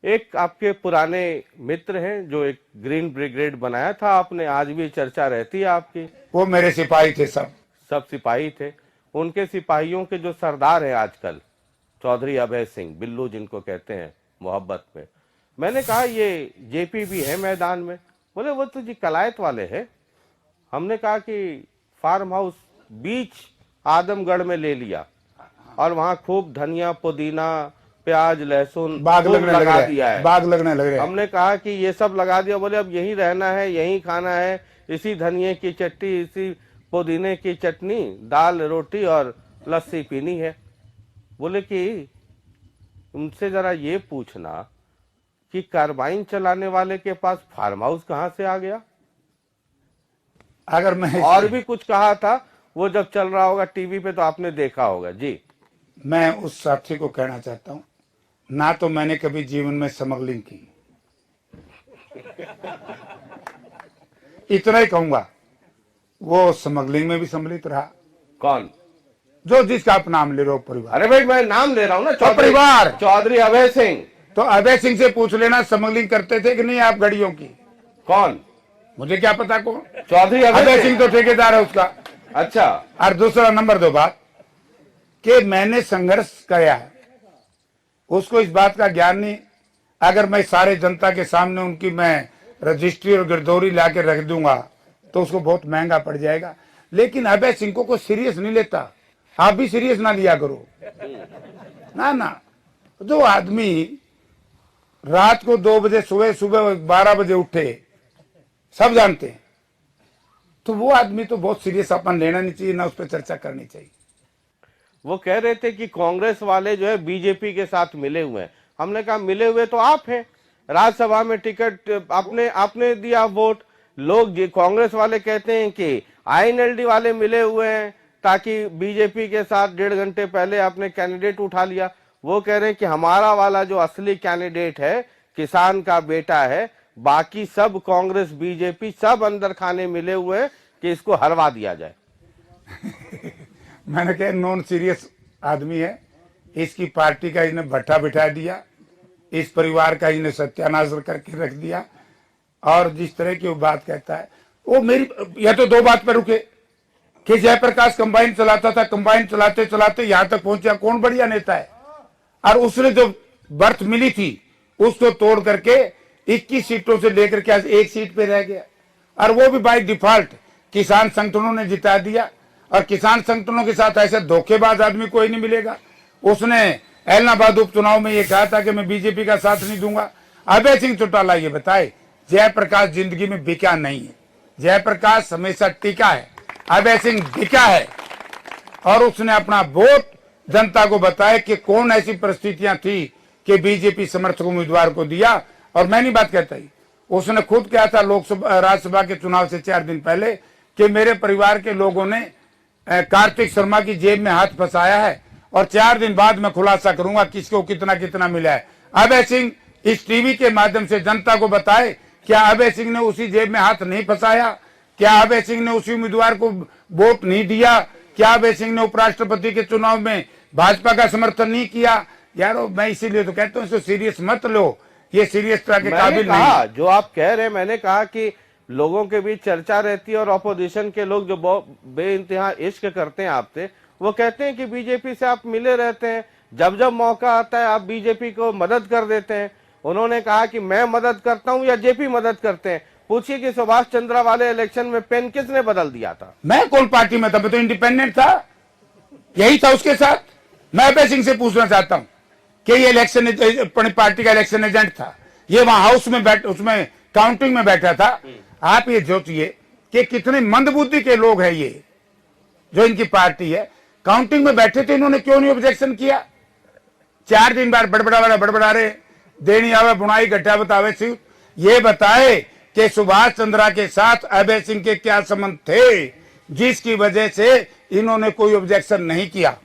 एक आपके पुराने मित्र हैं जो एक ग्रीन ब्रिगेड बनाया था आपने, आज भी चर्चा रहती है आपकी। वो मेरे सिपाही थे, सब सिपाही थे। उनके सिपाहियों के जो सरदार हैं आजकल, चौधरी अभय सिंह, बिल्लू जिनको कहते हैं मोहब्बत में, मैंने कहा ये जेपी भी है मैदान में। बोले वो तो जी कलायत वाले हैं। हमने कहा कि फार्म हाउस बीच आदमगढ़ में ले लिया और वहां खूब धनिया, पुदीना, प्याज, लहसुन बाग लगने लगा दिया है, बाग लगने लग रहे हैं। हमने कहा कि ये सब लगा दिया। बोले अब यहीं रहना है, यहीं खाना है, इसी धनिये की चटनी, इसी पुदीने की चटनी, दाल रोटी और लस्सी पीनी है। बोले कि उनसे जरा ये पूछना कि कार्बाइन चलाने वाले के पास फार्म हाउस कहां से आ गया? अगर मैं और भी कुछ कहा था, वो जब चल रहा होगा टीवी पे तो आपने देखा होगा। जी, मैं उस साथी को कहना चाहता हूं, ना तो मैंने कभी जीवन में स्मगलिंग की, इतना ही कहूंगा। वो स्मगलिंग में भी सम्मिलित रहा। कौन? जो जिसका आप नाम ले रहे हो, परिवार। अरे भाई मैं नाम ले रहा हूं ना, परिवार चौधरी अभय सिंह। तो अभय सिंह से पूछ लेना स्मगलिंग करते थे कि नहीं आप गाड़ियों की। कौन? मुझे क्या पता कौन। चौधरी अभय सिंह तो ठेकेदार है उसका। अच्छा। और दूसरा नंबर 2 बात कि मैंने संघर्ष किया है, उसको इस बात का ज्ञान नहीं। अगर मैं सारे जनता के सामने उनकी मैं रजिस्ट्री और गिरदौरी लाके रख दूंगा तो उसको बहुत महंगा पड़ जाएगा। लेकिन अभय सिंह को कोई सीरियस नहीं लेता, आप भी सीरियस ना लिया करो ना। जो आदमी रात को 2 बजे सुबह 12 बजे उठे, सब जानते हैं, तो वो आदमी तो बहुत सीरियस अपन लेना नहीं चाहिए, ना उस पर चर्चा करनी चाहिए। वो कह रहे थे कि कांग्रेस वाले जो है बीजेपी के साथ मिले हुए हैं। हमने कहा मिले हुए तो आप हैं, राज्यसभा में टिकट आपने दिया वोट। लोग कांग्रेस वाले कहते हैं कि आईएनएलडी वाले मिले हुए हैं ताकि बीजेपी के साथ 1.5 घंटे पहले आपने कैंडिडेट उठा लिया। वो कह रहे हैं कि हमारा वाला जो असली कैंडिडेट है किसान का बेटा है, बाकी सब कांग्रेस बीजेपी सब अंदर खाने मिले हुए हैं कि इसको हरवा दिया जाए। मैंने कहा नॉन सीरियस आदमी है, इसकी पार्टी का इसने भट्टा बिठा दिया, इस परिवार का इसने सत्यानाश करके रख दिया। और जिस तरह की वो बात कहता है, वो मेरी या तो 2 बात पर रुके कि जयप्रकाश कंबाइन चलाता था, कंबाइन चलाते चलाते यहां तक पहुंचा, कौन बढ़िया नेता है। और उसने जो बर्थ मिली थी उसको तोड़ करके 21 सीटों से लेकर के आज 1 सीट पे रह गया, और वो भी बाय डिफॉल्ट किसान संगठनों ने जिता दिया। और किसान संगठनों के साथ ऐसे धोखेबाज आदमी कोई नहीं मिलेगा। उसने एलनाबाद उपचुनाव में ये कहा था कि मैं बीजेपी का साथ नहीं दूंगा। अभय सिंह चौटाला ये बताए, जयप्रकाश जिंदगी में बिका नहीं है, जयप्रकाश हमेशा टिका है, अभय सिंह बिका है। और उसने अपना वोट जनता को बताया कि कौन ऐसी परिस्थितियां थी कि बीजेपी समर्थक उम्मीदवार को दिया। और मैं नहीं बात कहता ही, उसने खुद कहा था लोकसभा राज्यसभा के चुनाव से 4 दिन पहले कि मेरे परिवार के लोगों ने कार्तिक शर्मा की जेब में हाथ फंसाया है और 4 दिन बाद मैं खुलासा करूंगा किसको कितना कितना मिला है। अभय सिंह इस टीवी के माध्यम से जनता को बताए, क्या अभय सिंह ने उसी जेब में हाथ नहीं फंसाया? क्या अभय सिंह ने उसी उम्मीदवार को वोट नहीं दिया? क्या अभय सिंह ने उपराष्ट्रपति के चुनाव में भाजपा का समर्थन नहीं किया? यारो मैं इसीलिए तो कहता हूँ इसको सीरियस मत लो, ये सीरियसता के काबिल नहीं। जो आप कह रहे हैं, मैंने कहा कि लोगों के बीच चर्चा रहती है और ऑपोजिशन के लोग जो बेइंतहा इश्क करते हैं आपसे, वो कहते हैं कि बीजेपी से आप मिले रहते हैं, जब जब मौका आता है आप बीजेपी को मदद कर देते हैं। उन्होंने कहा कि मैं मदद करता हूं या जेपी मदद करते हैं। पूछिए कि सुभाष चंद्रा वाले इलेक्शन में पेन किसने बदल दिया था? मैं कौन पार्टी में था? मैं तो इंडिपेंडेंट था, यही था उसके साथ। मैं अभय सिंह से पूछना चाहता हूं कि ये इलेक्शन अपनी पार्टी का इलेक्शन एजेंट था, ये वहां हाउस में उसमें काउंटिंग में बैठा था। आप ये सोचिए कि कितने मंदबुद्धि के लोग हैं ये, जो इनकी पार्टी है। काउंटिंग में बैठे थे, इन्होंने क्यों नहीं ऑब्जेक्शन किया? 4 दिन बाद बड़बड़ा रहे, देनी आवे बुनाई गड्ढा बतावे सिंह। ये बताए कि सुभाष चंद्रा के साथ अभय सिंह के क्या संबंध थे जिसकी वजह से इन्होंने कोई ऑब्जेक्शन नहीं किया।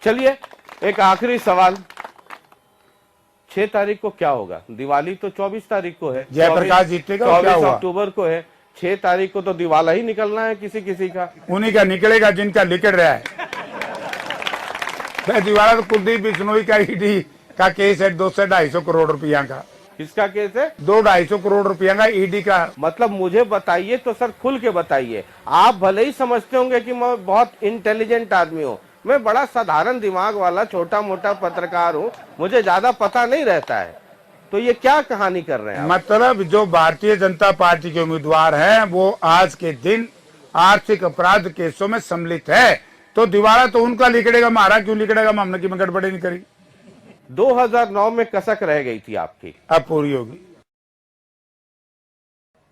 चलिए एक आखिरी सवाल, 6 तारीख को क्या होगा? दिवाली तो 24 तारीख को है, जयप्रकाश जीतेगा, 24 अक्टूबर को है। 6 तारीख को तो दिवाला ही निकलना है किसी किसी का। उन्हीं का निकलेगा जिनका लिकड़ रहा है। दिवाला तो कुलदीप बिश्नोई का ईडी का केस है 200-250 करोड़ रुपया का। किसका केस है? 200-250 करोड़ रुपया का ईडी का। मतलब मुझे बताइए तो सर, खुल के बताइए। आप भले ही समझते होंगे कि मैं बहुत इंटेलिजेंट आदमी हूँ, मैं बड़ा साधारण दिमाग वाला छोटा मोटा पत्रकार हूँ, मुझे ज्यादा पता नहीं रहता है। तो ये क्या कहानी कर रहे हैं आप? मतलब जो भारतीय जनता पार्टी के उम्मीदवार हैं वो आज के दिन आर्थिक अपराध केसों में सम्मिलित है, तो दिवाला तो उनका लिखड़ेगा, हमारा क्यों लिखड़ेगा? हमने की गड़बड़ी नहीं करी। 2009 में कसक रह गई थी आपकी, अब पूरी होगी,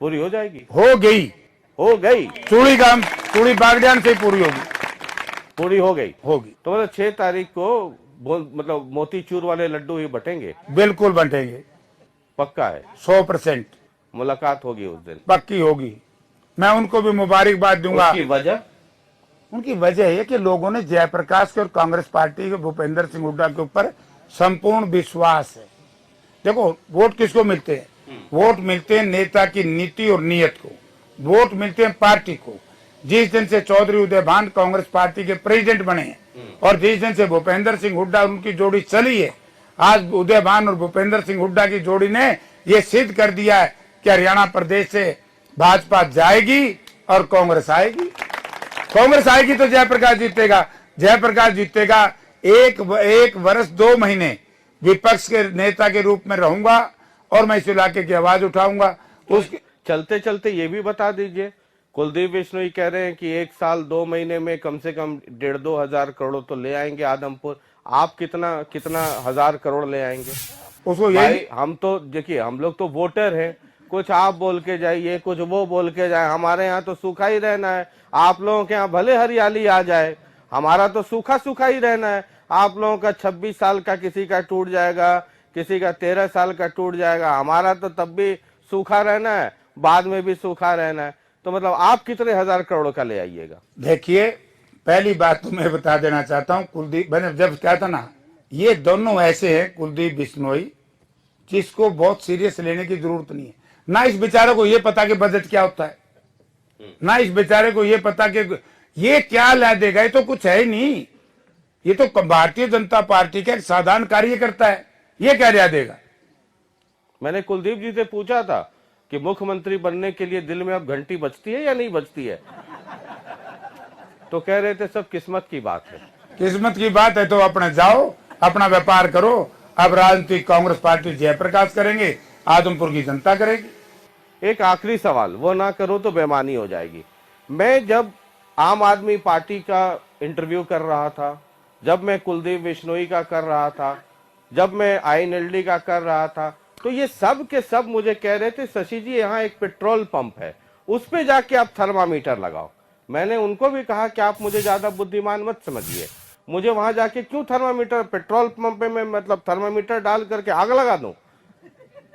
पूरी हो जाएगी, हो गई चूड़ी बागड़ियान से पूरी होगी, पूरी हो गई होगी। तो मतलब 6 तारीख को मतलब मोतीचूर वाले लड्डू ही बटेंगे? बिल्कुल बटेंगे, पक्का है, 100% मुलाकात होगी उस दिन, पक्की होगी। मैं उनको भी मुबारकबाद दूंगा। उसकी वजह? उनकी वजह है कि लोगों ने जयप्रकाश के और कांग्रेस पार्टी के भूपेंद्र सिंह हुड्डा के ऊपर संपूर्ण विश्वास है। देखो वोट किसको मिलते हैं? वोट मिलते हैं नेता की नीति और नीयत को, वोट मिलते हैं पार्टी को। जिस दिन से चौधरी उदयभान कांग्रेस पार्टी के प्रेसिडेंट बने हैं और जिस दिन से भूपेंद्र सिंह हुड्डा उनकी जोड़ी चली है, आज उदयभान और भूपेंद्र सिंह हुड्डा की जोड़ी ने ये सिद्ध कर दिया है कि हरियाणा प्रदेश से भाजपा जाएगी और कांग्रेस आएगी। कांग्रेस आएगी तो जयप्रकाश जीतेगा, जयप्रकाश जीतेगा। एक वर्ष 2 महीने विपक्ष के नेता के रूप में रहूंगा और मैं इस इलाके की आवाज उठाऊंगा। उसके चलते चलते ये भी बता दीजिए, कुलदीप बिश्नोई कह रहे हैं कि 1 साल 2 महीने में कम से कम 1.5-2 हजार करोड़ तो ले आएंगे आदमपुर। आप कितना कितना हजार करोड़ ले आएंगे? उसको भाई यही हम तो देखिए, हम लोग तो वोटर हैं, कुछ आप बोल के जाइए, कुछ वो बोल के जाए, हमारे यहाँ तो सूखा ही रहना है। आप लोगों के यहाँ भले हरियाली आ जाए, हमारा तो सूखा सूखा ही रहना है। आप लोगों का 26 साल का किसी का टूट जाएगा, किसी का 13 साल का टूट जाएगा, हमारा तो तब भी सूखा रहना है, बाद में भी सूखा रहना है। तो मतलब आप कितने हजार करोड़ का ले आइएगा? देखिए, पहली बात तो मैं बता देना चाहता हूँ, कुलदीप मैंने जब कहा था ना, ये दोनों ऐसे हैं, कुलदीप बिश्नोई, जिसको बहुत सीरियस लेने की जरूरत नहीं है। ना इस बेचारे को ये पता कि बजट क्या होता है, ना इस बेचारे को ये पता कि ये क्या ला देगा, ये तो कुछ है ही नहीं। ये तो भारतीय जनता पार्टी का एक साधारण कार्यकर्ता है, ये क्या ला देगा। मैंने कुलदीप जी से पूछा था कि मुख्यमंत्री बनने के लिए दिल में अब घंटी बजती है या नहीं बजती है, तो कह रहे थे सब किस्मत की बात है। किस्मत की बात है तो अपने जाओ, अपना व्यापार करो। अब राजनीतिक कांग्रेस पार्टी जयप्रकाश करेंगे, आदमपुर की जनता करेगी। एक आखिरी सवाल, वो ना करो तो बेमानी हो जाएगी। मैं जब आम आदमी पार्टी का इंटरव्यू कर रहा था, जब मैं कुलदीप बिश्नोई का कर रहा था, जब मैं INLD का कर रहा था, तो ये सब के सब मुझे कह रहे थे शशि जी यहाँ एक पेट्रोल पंप है, उस पे जाके आप थर्मामीटर लगाओ। मैंने उनको भी कहा कि आप मुझे ज्यादा बुद्धिमान मत समझिए, मुझे वहां जाके क्यों थर्मामीटर, पेट्रोल पंप में मतलब थर्मामीटर डाल करके आग लगा दूं?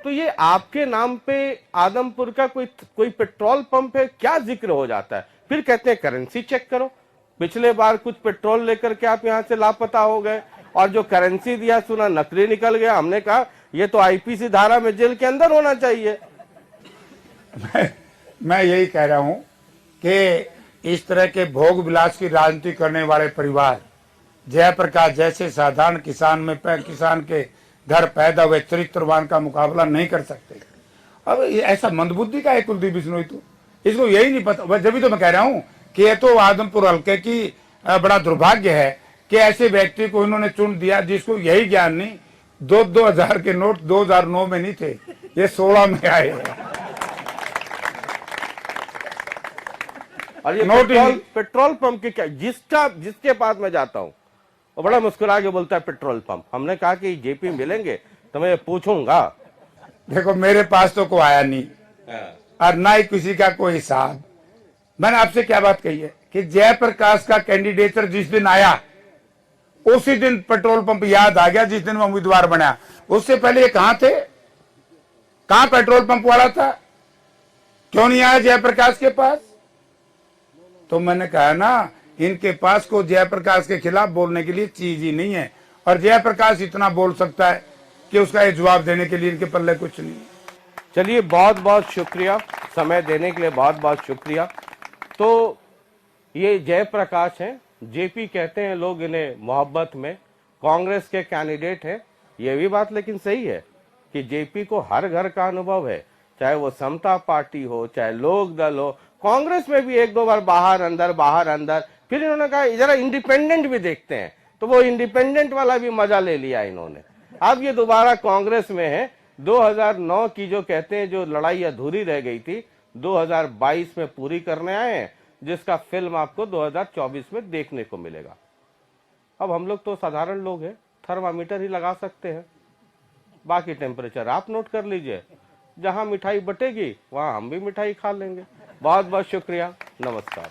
तो ये आपके नाम पे आदमपुर का कोई पेट्रोल पंप है, क्या जिक्र हो जाता है? फिर कहते हैं करेंसी चेक करो। पिछले बार कुछ पेट्रोल लेकर के आप यहाँ से लापता हो गए, और जो करेंसी दिया सुना नकली निकल गया। हमने कहा ये तो IPC धारा में जेल के अंदर होना चाहिए। मैं यही कह रहा हूं कि इस तरह के भोग विलास की राजनीति करने वाले परिवार, जयप्रकाश जैसे साधारण किसान के घर पैदा हुए चरित्रवान का मुकाबला नहीं कर सकते। अब ऐसा मंदबुद्धि का है कुलदीप बिश्नोई, तो इसको यही नहीं पता। जब भी तो मैं कह रहा हूं कि ये तो आदमपुर हल्के की बड़ा दुर्भाग्य है कि ऐसे व्यक्ति को इन्होंने चुन दिया जिसको यही ज्ञान नहीं। 2-2 हजार के नोट 2009 में नहीं थे, ये 16 में आए हैं। और ये नोट पेट्रोल पंप के क्या, जिसके पास मैं जाता हूँ वो बड़ा मुस्कुरा के बोलता है पेट्रोल पंप। हमने कहा कि JP मिलेंगे तो मैं पूछूंगा। देखो, मेरे पास तो कोई आया नहीं और ना ही किसी का कोई हिसाब। मैंने आपसे क्या बात कही है कि जयप्रकाश का कैंडिडेटर जिस दिन आया उसी दिन पेट्रोल पंप याद आ गया, जिस दिन वो उम्मीदवार बना। उससे पहले ये कहां थे, कहां पेट्रोल पंप वाला था, क्यों नहीं आया जयप्रकाश के पास? तो मैंने कहा ना, इनके पास को जयप्रकाश के खिलाफ बोलने के लिए चीज ही नहीं है, और जयप्रकाश इतना बोल सकता है कि उसका ये जवाब देने के लिए इनके पल्ले कुछ नहीं। चलिए, बहुत बहुत शुक्रिया, समय देने के लिए बहुत बहुत शुक्रिया। तो ये जयप्रकाश हैं, JP कहते हैं लोग इन्हें मोहब्बत में, कांग्रेस के कैंडिडेट हैं। ये भी बात लेकिन सही है कि JP को हर घर का अनुभव है, चाहे वो समता पार्टी हो, चाहे लोक दल हो। कांग्रेस में भी 1-2 बार बाहर अंदर, फिर इन्होंने कहा जरा इंडिपेंडेंट भी देखते हैं, तो वो इंडिपेंडेंट वाला भी मजा ले लिया इन्होंने। अब ये दोबारा कांग्रेस में है। 2009 की जो कहते हैं जो लड़ाई अधूरी रह गई थी, 2022 में पूरी करने आए हैं, जिसका फिल्म आपको 2024 में देखने को मिलेगा। अब हम लोग तो साधारण लोग हैं, थर्मामीटर ही लगा सकते हैं, बाकी टेम्परेचर आप नोट कर लीजिए। जहां मिठाई बटेगी वहां हम भी मिठाई खा लेंगे। बहुत बहुत शुक्रिया, नमस्कार।